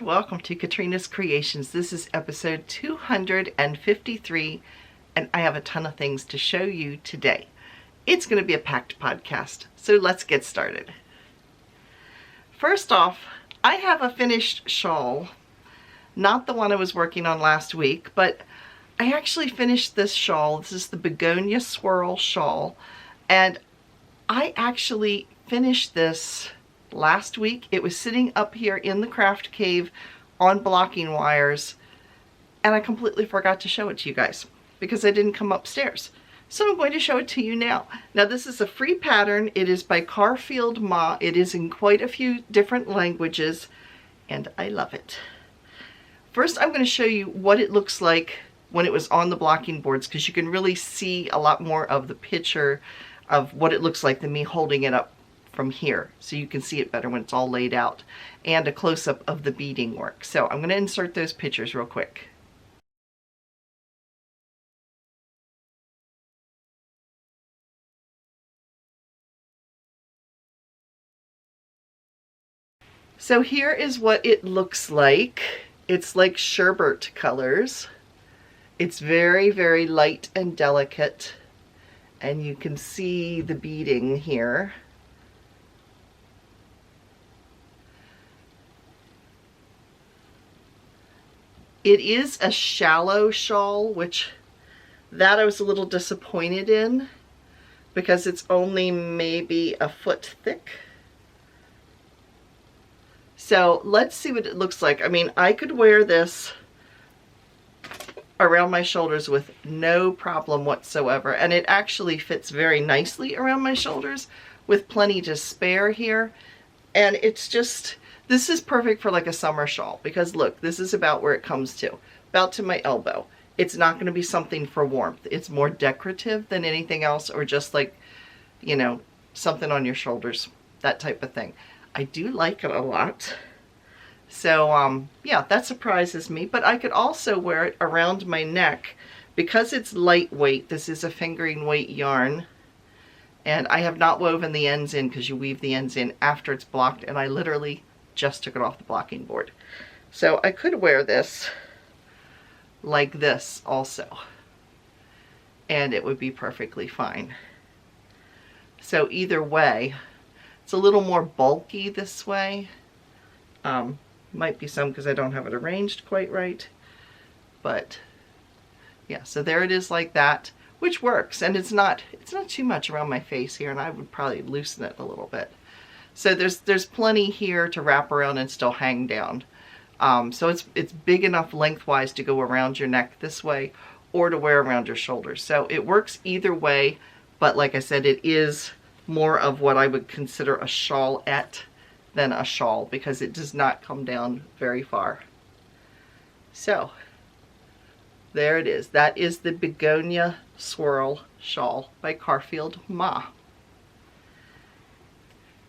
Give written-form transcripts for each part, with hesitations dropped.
welcome to Katrina's Creations. This is episode 253 and I have a ton of things to show you today. It's going to be a packed podcast, so let's get started. First off, I have a finished shawl, not the one I was working on last week, but I actually finished this shawl. This is the Begonia Swirl shawl, and I actually finished this last week. It was sitting up here in the craft cave on blocking wires, and I completely forgot to show it to you guys because I didn't come upstairs. So I'm going to show it to you now. Now this is a free pattern. It is by Carfield Ma. It is in quite a few different languages, and I love it. First, I'm going to show you what it looks like when it was on the blocking boards, because you can really see a lot more of the picture of what it looks like than me holding it up from here, so you can see it better when it's all laid out, and a close-up of the beading work. So I'm going to insert those pictures real quick. So here is what it looks like. It's like sherbet colors. It's very, very light and delicate, and you can see the beading here. It is a shallow shawl, which that I was a little disappointed in because it's only maybe a foot thick. So let's see what it looks like. I mean, I could wear this around my shoulders with no problem whatsoever, and it actually fits very nicely around my shoulders with plenty to spare here. And it's just, this is perfect for like a summer shawl, because look, this is about where it comes to, about to my elbow. It's not going to be something for warmth. It's more decorative than anything else, or just like, you know, something on your shoulders, that type of thing. I do like it a lot. So yeah, that surprises me, but I could also wear it around my neck because it's lightweight. This is a fingering weight yarn, and I have not woven the ends in, because you weave the ends in after it's blocked, and I literally just took it off the blocking board. So I could wear this like this also, and it would be perfectly fine. So either way, it's a little more bulky this way. Might be some because I don't have it arranged quite right, but yeah, so there it is like that, which works, and it's not too much around my face here, and I would probably loosen it a little bit. So there's plenty here to wrap around and still hang down. So it's big enough lengthwise to go around your neck this way, or to wear around your shoulders. So it works either way, but like I said, it is more of what I would consider a shawlette than a shawl, because it does not come down very far. So there it is. That is the Begonia Swirl shawl by Carfield Ma.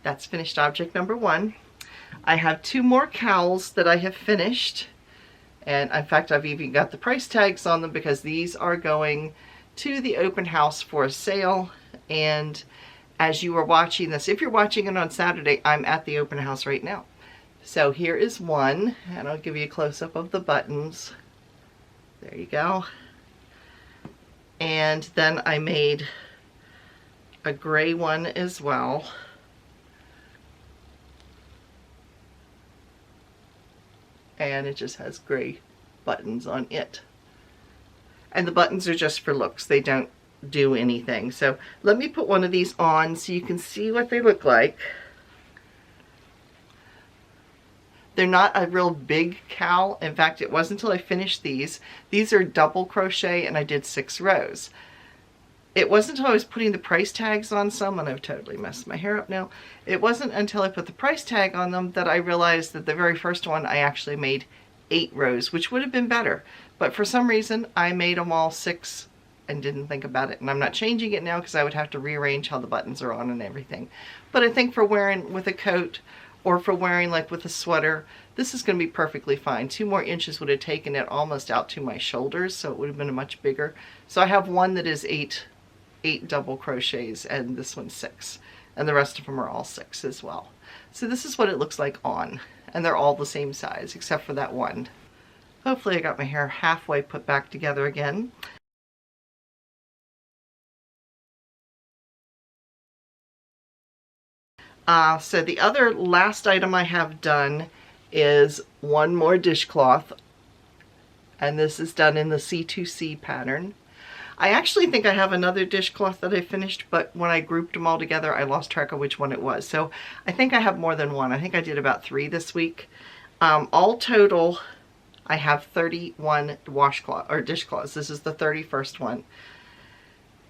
That's finished object number one. I have two more cowls that I have finished, and in fact I've even got the price tags on them because these are going to the open house for a sale. And as you are watching this, if you're watching it on Saturday, I'm at the open house right now. So here is one, and I'll give you a close-up of the buttons. There you go. And then I made a gray one as well. And it just has gray buttons on it. And the buttons are just for looks. They don't do anything. So let me put one of these on so you can see what they look like. They're not a real big cowl. In fact, it wasn't until I finished these. These are double crochet, and I did 6 rows. It wasn't until I was putting the price tags on some, and I've totally messed my hair up now. It wasn't until I put the price tag on them that I realized that the very first one I actually made 8 rows, which would have been better. But for some reason, I made them all 6 and didn't think about it. And I'm not changing it now because I would have to rearrange how the buttons are on and everything. But I think for wearing with a coat, or for wearing like with a sweater, this is going to be perfectly fine. 2 more inches would have taken it almost out to my shoulders, so it would have been much bigger. So I have one that is 8 double crochets, and this one's 6. And the rest of them are all 6 as well. So this is what it looks like on. and they're all the same size except for that one. Hopefully I got my hair halfway put back together again. So the other last item I have done is one more dishcloth, and this is done in the C2C pattern. I actually think I have another dishcloth that I finished, but when I grouped them all together, I lost track of which one it was. So I think I have more than one. I think I did about 3 this week. All total, I have 31 washcloth or dishcloths. This is the 31st one.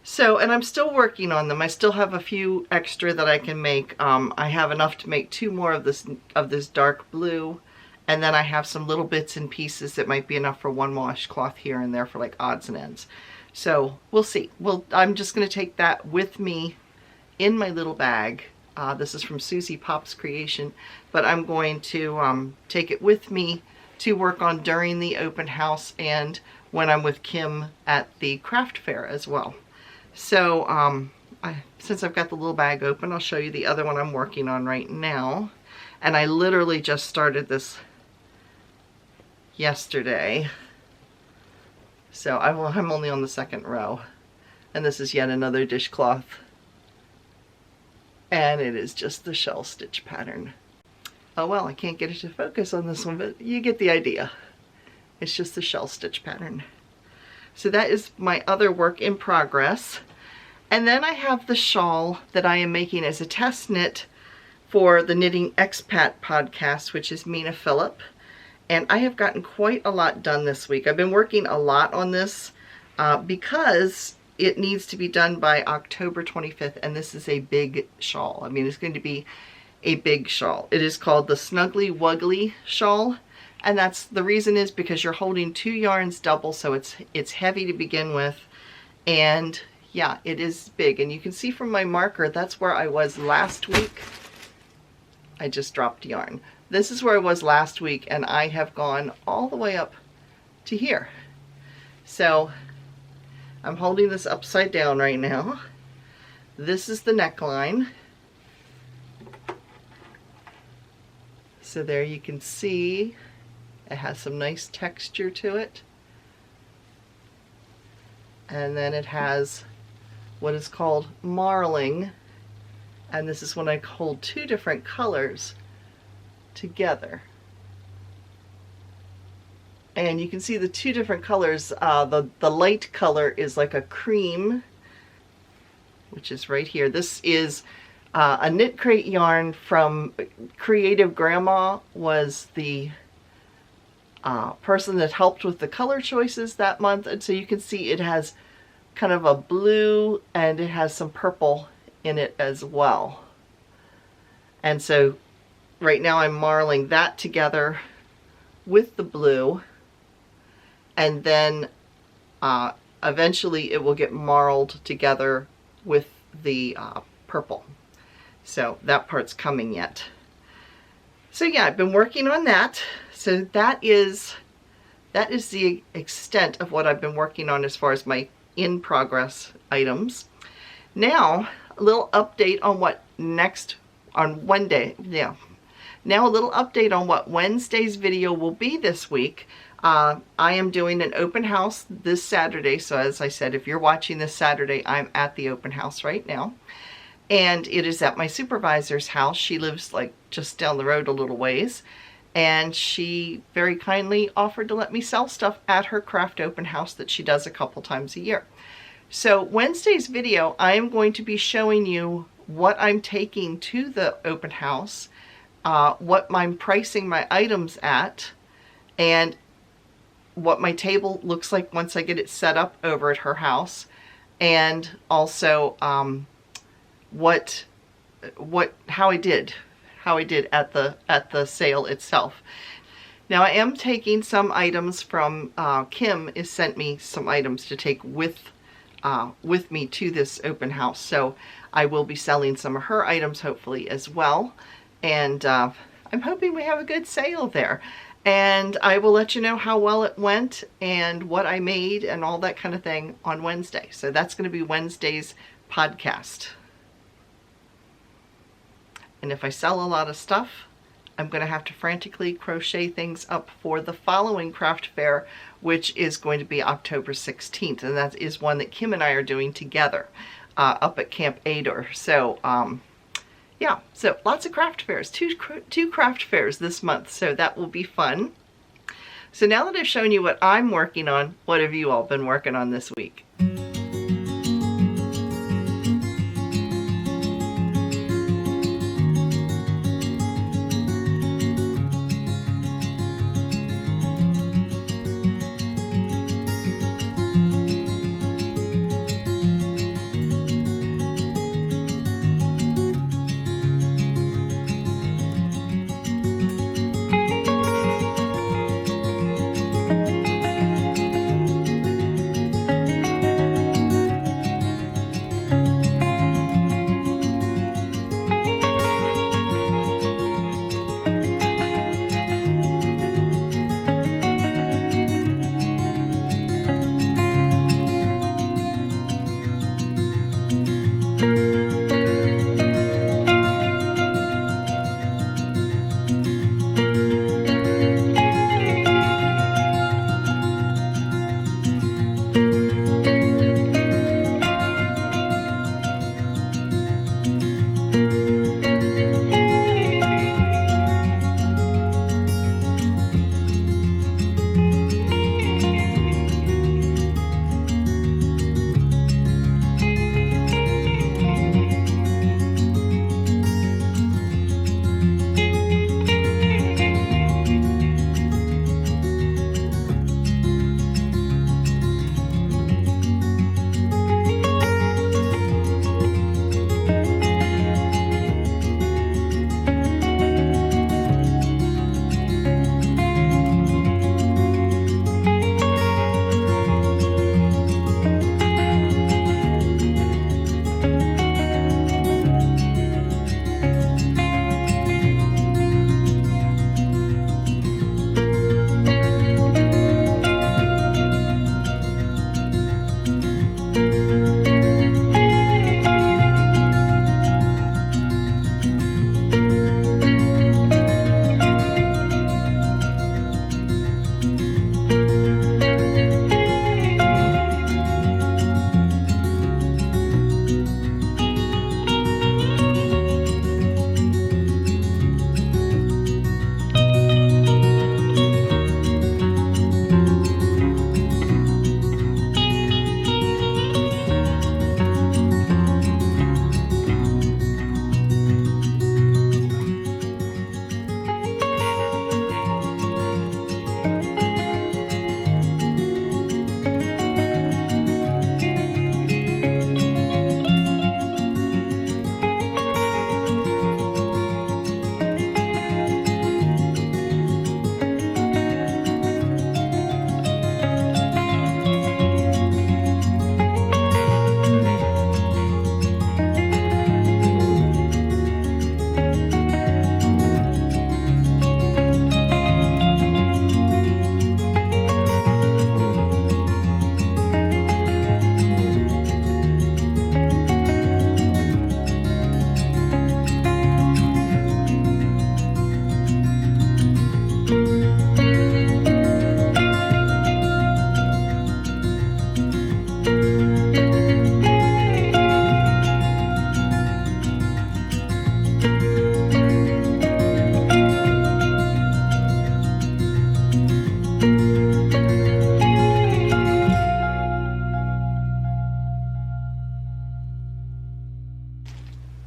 So, and I'm still working on them. I still have a few extra that I can make. I have enough to make 2 more of this dark blue, and then I have some little bits and pieces that might be enough for 1 washcloth here and there for like odds and ends. So we'll see. I'm just going to take that with me in my little bag. This is from Susie Pop's creation, but I'm going to take it with me to work on during the open house and when I'm with Kim at the craft fair as well. So since I've got the little bag open, I'll show you the other one I'm working on right now. And I literally just started this yesterday. So I'm only on the 2nd row. And this is yet another dishcloth. And it is just the shell stitch pattern. Oh well, I can't get it to focus on this one, but you get the idea. It's just the shell stitch pattern. So that is my other work in progress. And then I have the shawl that I am making as a test knit for the Knitting Expat podcast, which is Mina Phillip. And I have gotten quite a lot done this week. I've been working a lot on this because it needs to be done by October 25th, and this is a big shawl. I mean, it's going to be a big shawl. It is called the Snuggly Wuggly shawl, and that's the reason is because you're holding 2 yarns double, so it's heavy to begin with, and yeah, it is big. And you can see from my marker, that's where I was last week. I just dropped yarn. This is where I was last week, and I have gone all the way up to here. So I'm holding this upside down right now. This is the neckline. So there you can see it has some nice texture to it. And then it has what is called marling. And this is when I hold 2 different colors together. And you can see the 2 different colors. The light color is like a cream, which is right here. This is a knit crate yarn from Creative Grandma, was the person that helped with the color choices that month. And so you can see it has kind of a blue and it has some purple in it as well. And so right now I'm marling that together with the blue, and then eventually it will get marled together with the purple. So that part's coming yet. So yeah, I've been working on that. So that is the extent of what I've been working on as far as my in progress items. Now a little update on what next on Wednesday. Yeah. Now a little update on what Wednesday's video will be this week. I am doing an open house this Saturday. So as I said, if you're watching this Saturday, I'm at the open house right now. And it is at my supervisor's house. She lives like just down the road a little ways. And she very kindly offered to let me sell stuff at her craft open house that she does a couple times a year. So Wednesday's video, I am going to be showing you what I'm taking to the open house, what I'm pricing my items at, and what my table looks like once I get it set up over at her house, and also how I did at the sale itself. Now I am taking some items from Kim has sent me some items to take with me to this open house, so I will be selling some of her items hopefully as well, and I'm hoping we have a good sale there. And I will let you know how well it went and what I made and all that kind of thing on Wednesday. So that's going to be Wednesday's podcast. And if I sell a lot of stuff, I'm going to have to frantically crochet things up for the following craft fair, which is going to be October 16th, and that is one that Kim and I are doing together up at Camp Ador. So yeah, so lots of craft fairs, two craft fairs this month, so that will be fun. So now that I've shown you what I'm working on, what have you all been working on this week?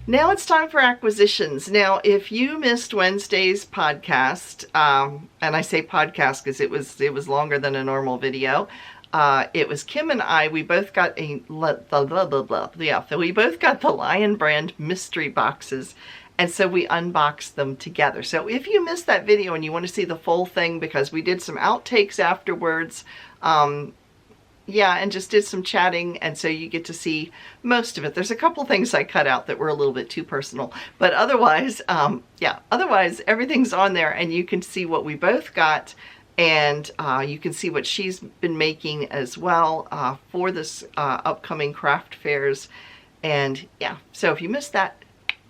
Now it's time for acquisitions. Now, if you missed Wednesday's podcast, and I say podcast because it was longer than a normal video, it was Kim and I. We both got we both got the Lion Brand mystery boxes, and so we unboxed them together. So if you missed that video and you want to see the full thing, because we did some outtakes afterwards, yeah, and just did some chatting, and so you get to see most of it. There's a couple things I cut out that were a little bit too personal, but otherwise, yeah, otherwise everything's on there, and you can see what we both got, and you can see what she's been making as well for this upcoming craft fairs. And yeah, so if you missed that,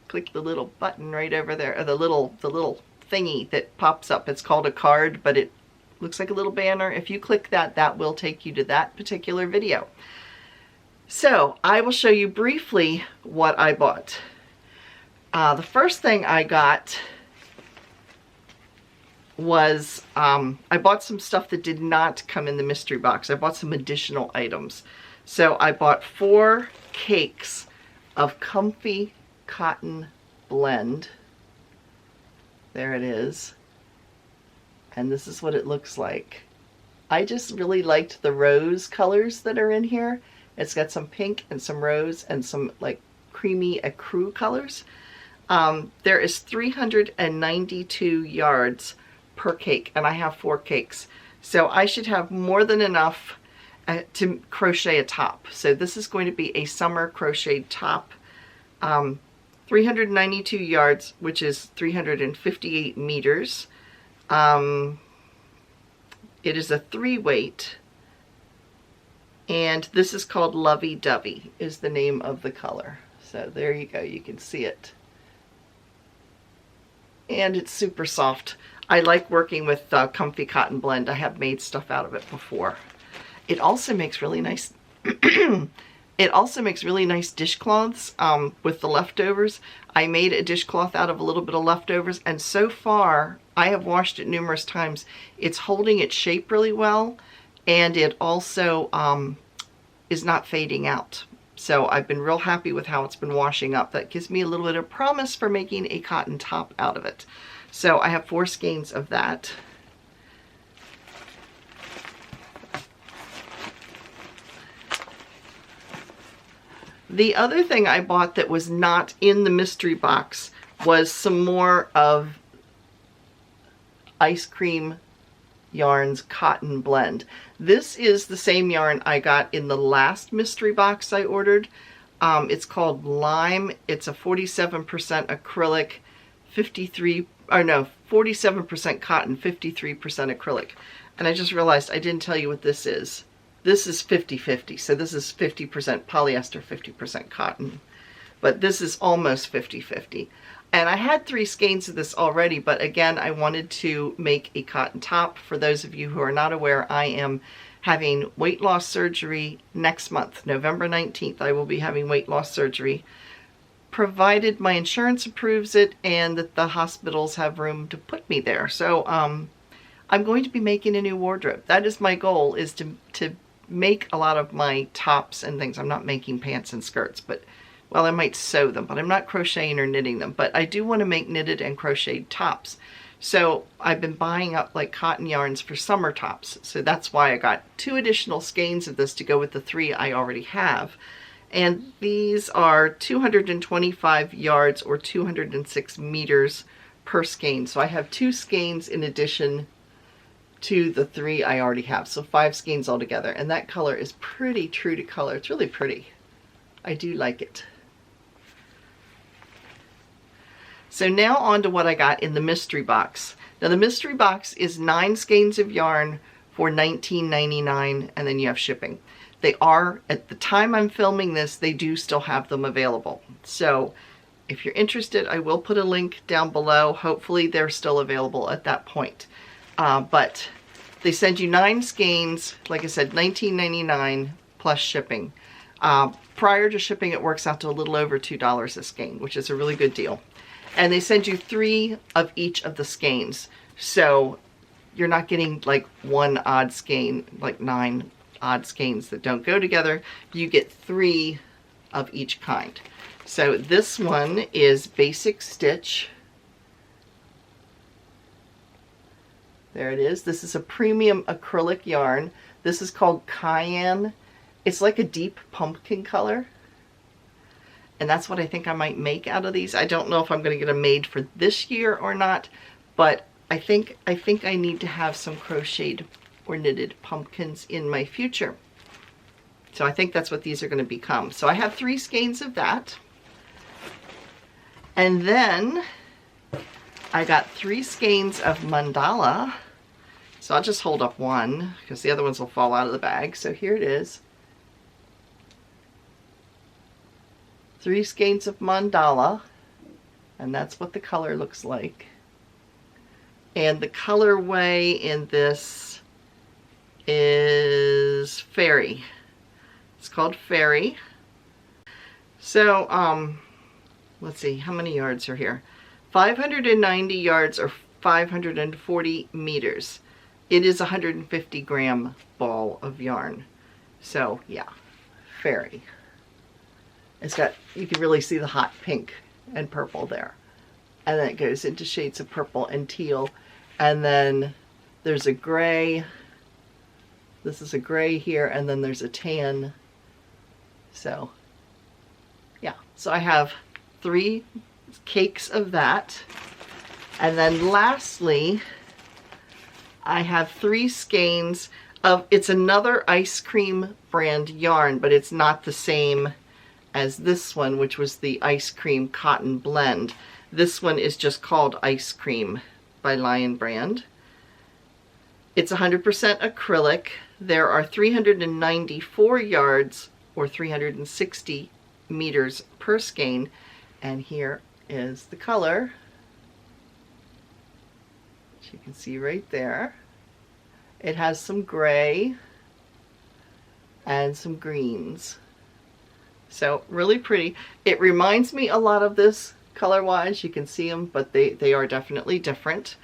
click the little button right over there, or the little thingy that pops up. It's called a card, but it looks like a little banner. If you click that, that will take you to that particular video. So I will show you briefly what I bought. The first thing I got was, I bought some stuff that did not come in the mystery box. I bought some additional items. So I bought 4 cakes of Comfy Cotton Blend. There it is. And this is what it looks like. I just really liked the rose colors that are in here. It's got some pink and some rose and some like creamy ecru colors. There is 392 yards per cake, and I have 4 cakes. So I should have more than enough to crochet a top. So this is going to be a summer crocheted top. 392 yards, which is 358 meters. It is a 3-weight, and this is called Lovey Dovey is the name of the color. So there you go, you can see it. And it's super soft. I like working with Comfy Cotton Blend. I have made stuff out of it before. It also makes really nice it also makes really nice dishcloths with the leftovers. I made a dishcloth out of a little bit of leftovers, and so far I have washed it numerous times. It's holding its shape really well, and it also is not fading out. So I've been real happy with how it's been washing up. That gives me a little bit of promise for making a cotton top out of it. So I have 4 skeins of that. The other thing I bought that was not in the mystery box was some more of Ice Cream Yarns Cotton Blend. This is the same yarn I got in the last mystery box I ordered. It's called Lime. It's a 47% acrylic, 47% cotton, 53% acrylic. And I just realized I didn't tell you what this is. This is 50-50, so this is 50% polyester, 50% cotton. But this is almost 50-50. And I had 3 skeins of this already, but again, I wanted to make a cotton top. For those of you who are not aware, I am having weight loss surgery next month, November 19th. I will be having weight loss surgery, provided my insurance approves it and that the hospitals have room to put me there. So I'm going to be making a new wardrobe. That is my goal, is to make a lot of my tops and things. I'm not making pants and skirts, but, well, I might sew them, but I'm not crocheting or knitting them. But I do want to make knitted and crocheted tops. So I've been buying up like cotton yarns for summer tops. So that's why I got 2 additional skeins of this to go with the 3 I already have. And these are 225 yards or 206 meters per skein. So I have 2 skeins in addition to the 3 I already have. So 5 skeins altogether. And that color is pretty true to color. It's really pretty. I do like it. So now on to what I got in the mystery box. Now the mystery box is 9 skeins of yarn for $19.99, and then you have shipping. They are, at the time I'm filming this, they do still have them available. So if you're interested, I will put a link down below. Hopefully they're still available at that point. But they send you 9 skeins, like I said, $19.99 plus shipping. Prior to shipping, it works out to a little over $2 a skein, which is a really good deal. And they send you 3 of each of the skeins. So you're not getting like 1 odd skein, like 9 odd skeins that don't go together. You get 3 of each kind. So this one is Basic Stitch. There it is. This is a premium acrylic yarn. This is called Cayenne. It's like a deep pumpkin color. And that's what I think I might make out of these. I don't know if I'm going to get them made for this year or not, but I think I need to have some crocheted or knitted pumpkins in my future. So I think that's what these are going to become. So I have 3 skeins of that. And then I got 3 skeins of mandala. So I'll just hold up one because the other ones will fall out of the bag. So here it is. 3 skeins of mandala. And that's what the color looks like. And the colorway in this is Fairy. It's called Fairy. So, let's see, how many yards are here? 590 yards or 540 meters. It is a 150 gram ball of yarn. So yeah, Fairy. It's got, you can really see the hot pink and purple there. And then it goes into shades of purple and teal. And then there's a gray. This is a gray here, and then there's a tan. So yeah, so I have 3 cakes of that. And then lastly, I have 3 skeins of, it's another ice cream brand yarn, but it's not the same as this one, which was the ice cream cotton blend. This one is just called Ice Cream by Lion Brand. It's 100% acrylic. There are 394 yards or 360 meters per skein. And here is the color, which you can see right there. It has some gray and some greens. So really pretty. It reminds me a lot of this color-wise. You can see them, but they are definitely different.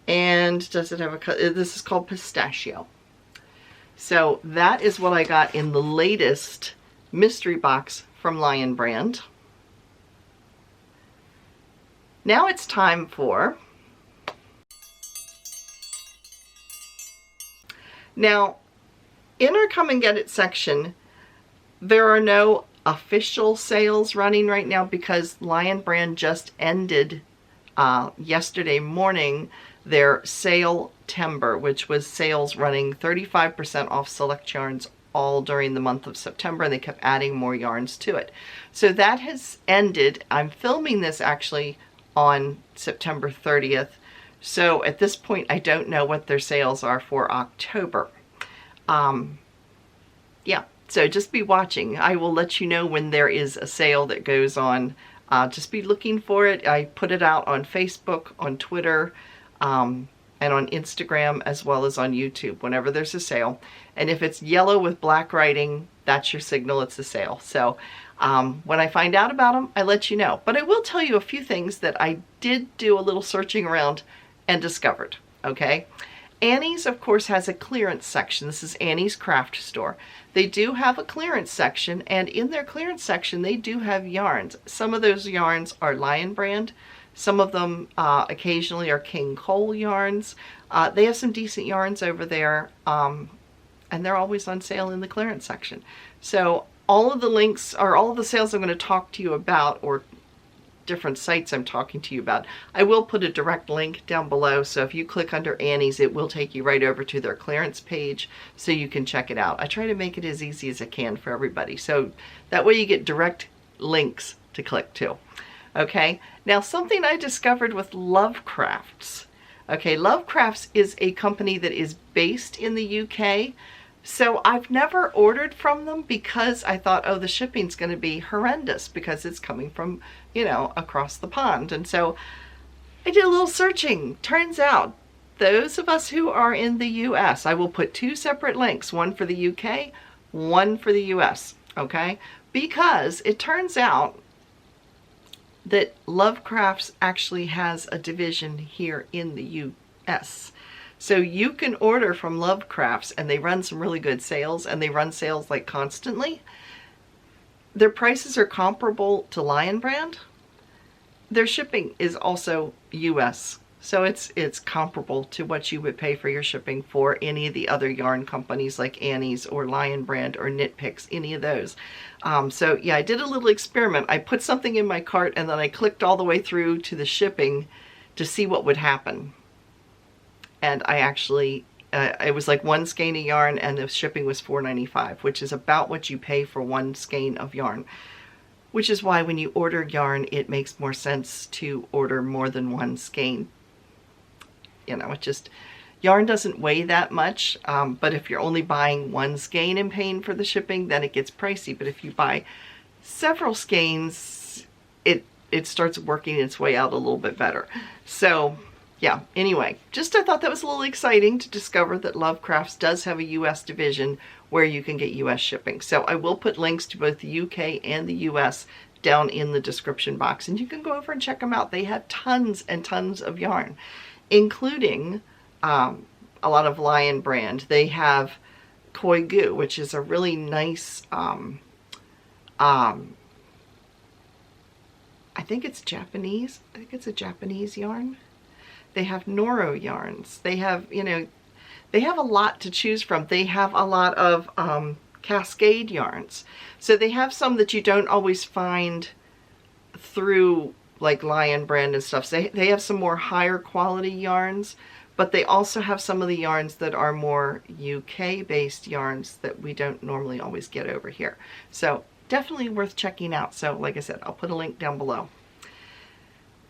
And does it have a color? This is called Pistachio. So that is what I got in the latest mystery box from Lion Brand. Now it's time for... Now, in our Come and Get It section, there are no official sales running right now because Lion Brand just ended yesterday morning their sale timber, which was sales running 35% off select yarns all during the month of September, and they kept adding more yarns to it. So that has ended. I'm filming this actually on September 30th. So at this point, I don't know what their sales are for October. Yeah, so just be watching. I will let you know when there is a sale that goes on. Just be looking for it. I put it out on Facebook, on Twitter, and on Instagram, as well as on YouTube whenever there's a sale. And if it's yellow with black writing, that's your signal it's a sale. So when I find out about them, I let you know. But I will tell you a few things that I did do a little searching around and discovered, okay? Annie's, of course, has a clearance section. This is Annie's Craft Store. They do have a clearance section, and in their clearance section, they do have yarns. Some of those yarns are Lion Brand. Some of them occasionally are King Cole yarns. They have some decent yarns over there, and they're always on sale in the clearance section. So all of the links, or all of the sales I'm going to talk to you about, or different sites I'm talking to you about, I will put a direct link down below. So if you click under Annie's, it will take you right over to their clearance page so you can check it out. I try to make it as easy as I can for everybody. So that way you get direct links to click to. Okay, now something I discovered with Lovecrafts. Okay, Lovecrafts is a company that is based in the UK. So I've never ordered from them because I thought, oh, the shipping's going to be horrendous because it's coming from, you know, across the pond. And so I did a little searching. Turns out those of us who are in the US, I will put 2 separate links, one for the UK, one for the US, okay? Because it turns out that Lovecrafts actually has a division here in the US. So you can order from Lovecrafts, and they run some really good sales, and they run sales like constantly. Their prices are comparable to Lion Brand. Their shipping is also US, so it's comparable to what you would pay for your shipping for any of the other yarn companies like Annie's or Lion Brand or Knit Picks, any of those. So yeah, I did a little experiment. I put something in my cart, and then I clicked all the way through to the shipping to see what would happen. And I actually, it was like 1 skein of yarn, and the shipping was $4.95, which is about what you pay for 1 skein of yarn. Which is why when you order yarn, it makes more sense to order more than 1 skein. You know, it just, yarn doesn't weigh that much, but if you're only buying 1 skein and paying for the shipping, then it gets pricey. But if you buy several skeins, it starts working its way out a little bit better. So yeah, anyway, just I thought that was a little exciting to discover that Lovecrafts does have a US division where you can get US shipping. So I will put links to both the UK and the US down in the description box, and you can go over and check them out. They have tons and tons of yarn, including a lot of Lion brand. They have Koi Goo, which is a really nice, I think it's Japanese. I think it's a Japanese yarn. They have Noro yarns. They have, you know, they have a lot to choose from. They have a lot of Cascade yarns. So they have some that you don't always find through like Lion brand and stuff. So they have some more higher quality yarns, but they also have some of the yarns that are more UK based yarns that we don't normally always get over here. So definitely worth checking out. So like I said, I'll put a link down below.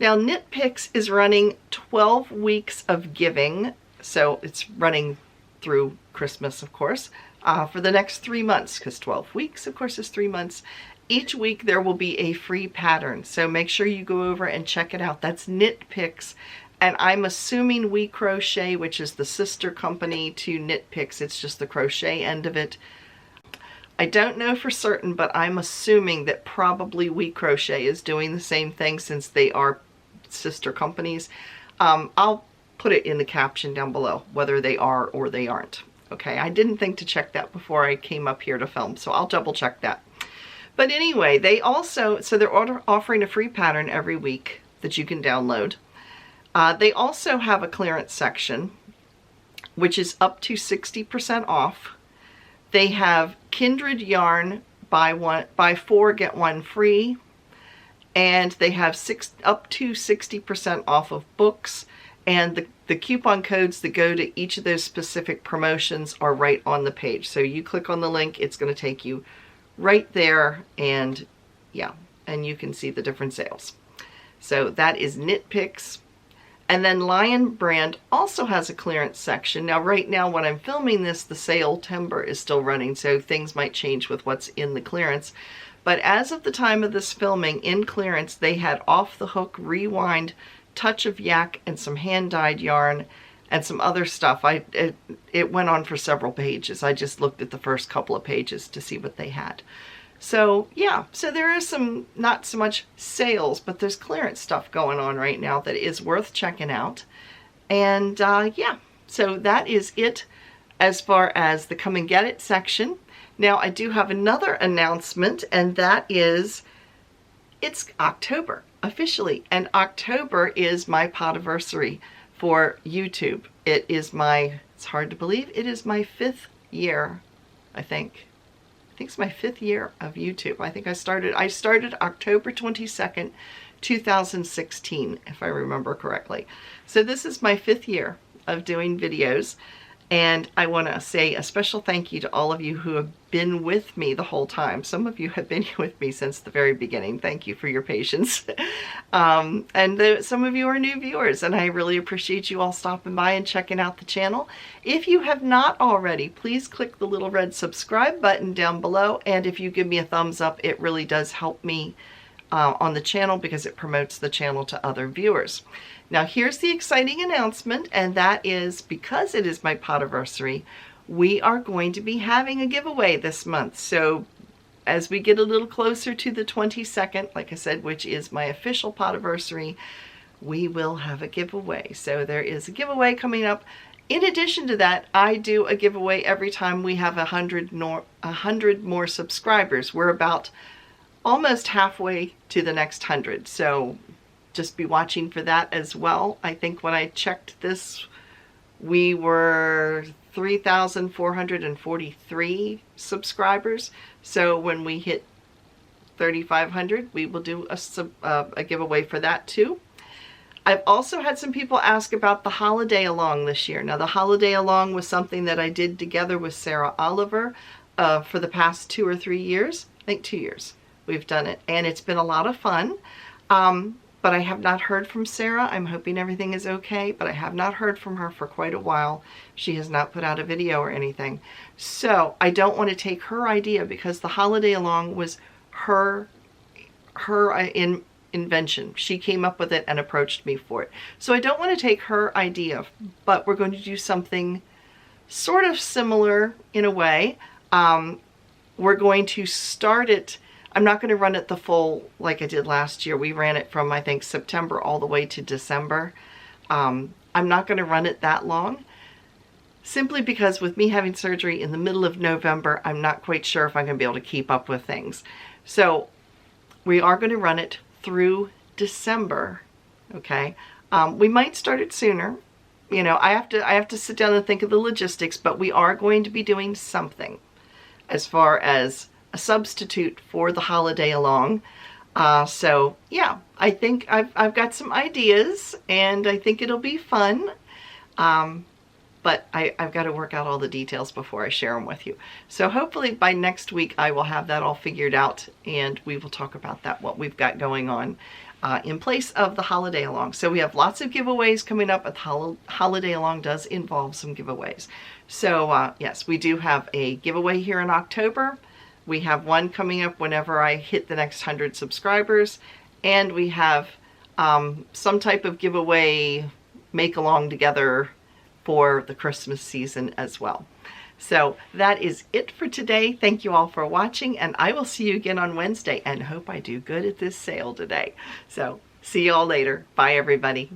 Now Knit Picks is running 12 weeks of giving. So it's running through Christmas, of course, for the next 3 months, because 12 weeks, of course, is 3 months. Each week there will be a free pattern. So make sure you go over and check it out. That's Knit Picks. And I'm assuming We Crochet, which is the sister company to Knit Picks. It's just the crochet end of it. I don't know for certain, but I'm assuming that probably We Crochet is doing the same thing since they are sister companies. I'll put it in the caption down below whether they are or they aren't. Okay, I didn't think to check that before I came up here to film, so I'll double check that. But anyway, they also, so they're offering a free pattern every week that you can download. They also have a clearance section, which is up to 60% off. They have Kindred yarn, buy 4 get 1 free, and they have up to 60% off of books, and the coupon codes that go to each of those specific promotions are right on the page. So you click on the link, it's going to take you right there, and yeah, and you can see the different sales. So that is Knit Picks. And then Lion brand also has a clearance section. Now right now when I'm filming this, the sale timber is still running, so things might change with what's in the clearance. But as of the time of this filming, in clearance, they had Off the Hook, Rewind, Touch of Yak, and some hand-dyed yarn and some other stuff. It went on for several pages. I just looked at the first couple of pages to see what they had. So yeah, so there is some, not so much sales, but there's clearance stuff going on right now that is worth checking out. And yeah, so that is it as far as the Come and Get It section. Now I do have another announcement, and that is it's October officially, and October is my podiversary for YouTube. It is my, it's hard to believe, it is my 5th year, I think it's my 5th year of YouTube. I think I started October 22nd, 2016, if I remember correctly. So this is my 5th year of doing videos, and I want to say a special thank you to all of you who have been with me the whole time. Some of you have been with me since the very beginning. Thank you for your patience. Some of you are new viewers, and I really appreciate you all stopping by and checking out the channel. If you have not already, please click the little red subscribe button down below, and if you give me a thumbs up, it really does help me on the channel because it promotes the channel to other viewers. Now here's the exciting announcement, and that is because it is my podiversary, we are going to be having a giveaway this month. So as we get a little closer to the 22nd, like I said, which is my official podiversary, we will have a giveaway. So there is a giveaway coming up. In addition to that, I do a giveaway every time we have 100 more subscribers. We're about almost halfway to the next 100. So just be watching for that as well. I think when I checked this, we were 3,443 subscribers. So when we hit 3,500, we will do a giveaway for that too. I've also had some people ask about the holiday along this year. Now the holiday along was something that I did together with Sarah Oliver for the past 2 or 3 years. I think 2 years we've done it, and it's been a lot of fun. But I have not heard from Sarah. I'm hoping everything is okay, but I have not heard from her for quite a while. She has not put out a video or anything. So I don't want to take her idea, because the holiday along was her in invention. She came up with it and approached me for it. So I don't want to take her idea, but we're going to do something sort of similar in a way. We're going to start it. I'm not going to run it the full like I did last year. We ran it from, I think, September all the way to December. I'm not going to run it that long, simply because with me having surgery in the middle of November, I'm not quite sure if I'm going to be able to keep up with things. So we are going to run it through December, okay? We might start it sooner. You know, I have to sit down and think of the logistics, but we are going to be doing something as far as a substitute for the holiday along. So yeah, I think I've got some ideas, and I think it'll be fun. But I've got to work out all the details before I share them with you. So hopefully by next week I will have that all figured out, and we will talk about that, what we've got going on in place of the holiday along. So we have lots of giveaways coming up, but the holiday along does involve some giveaways. So yes, we do have a giveaway here in October. We have one coming up whenever I hit the next 100 subscribers, and we have some type of giveaway make along together for the Christmas season as well. So that is it for today. Thank you all for watching, and I will see you again on Wednesday, and hope I do good at this sale today. So see you all later. Bye everybody.